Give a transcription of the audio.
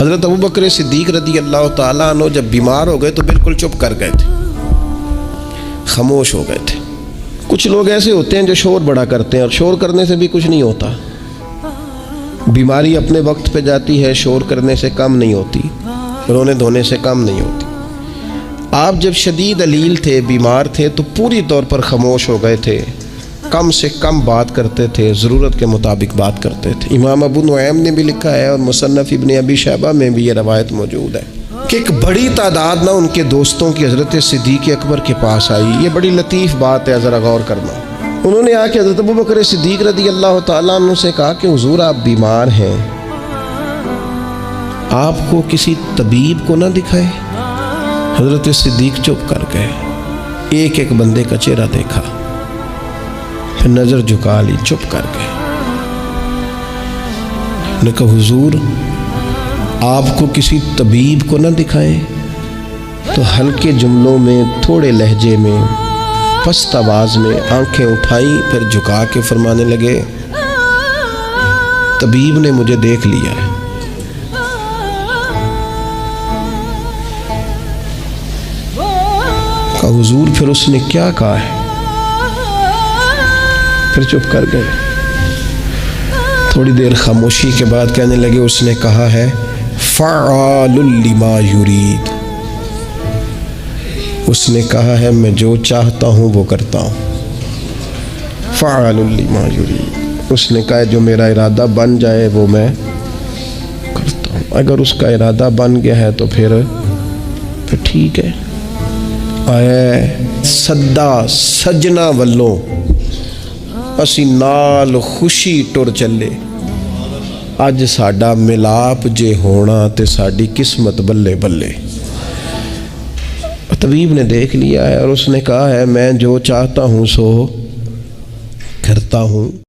हज़रत अबू बकर सिद्दीक़ रज़ी अल्लाह ताला अन्हु जब बीमार हो गए तो बिल्कुल चुप कर गए थे, खामोश हो गए थे। कुछ लोग ऐसे होते हैं जो शोर बड़ा करते हैं और शोर करने से भी कुछ नहीं होता। बीमारी अपने वक्त पे जाती है, शोर करने से कम नहीं होती, रोने धोने से कम नहीं होती। आप जब शदीद अलील थे, बीमार थे, तो पूरी तौर पर खामोश हो गए थे, कम से कम बात करते थे, ज़रूरत के मुताबिक बात करते थे। इमाम अबू नुऐम ने भी लिखा है और मुसन्नफ़ इब्न अबी शैबा में भी ये रवायत मौजूद है कि एक बड़ी तादाद ना उनके दोस्तों की हज़रत सिद्दीक़ अकबर के पास आई। ये बड़ी लतीफ़ बात है, ज़रा गौर करना। उन्होंने आके हज़रत अबू बकर सिद्दीक़ रज़ी अल्लाह ताला अन्हु से कहा कि हुज़ूर आप बीमार हैं, आपको किसी तबीब को ना दिखाए? हज़रत सिद्दीक़ चुप कर गए, एक एक बंदे का चेहरा देखा, फिर नज़र झुका ली, चुप कर गए। उन्होंने कहा हुजूर आपको किसी तबीब को ना दिखाएं? तो हल्के जुमलों में, थोड़े लहजे में, पस्त आवाज़ में आंखें उठाई, फिर झुका के फरमाने लगे तबीब ने मुझे देख लिया है। कहा हुजूर फिर उसने क्या कहा है? फिर चुप कर गए। थोड़ी देर खामोशी के बाद कहने लगे उसने कहा है फ़अालुल लिमा युरीद, उसने कहा है मैं जो चाहता हूँ वो करता हूँ। फ़अालुल लिमा युरीद, उसने कहा है जो मेरा इरादा बन जाए वो मैं करता हूँ। अगर उसका इरादा बन गया है तो फिर ठीक है। आए सदा सजना वल्लों असी नाल खुशी टुर चले, अज साडा मिलाप जे होना ते साडी किस्मत बल्ले बल्ले। तबीब ने देख लिया है और उसने कहा है मैं जो चाहता हूँ सो करता हूँ।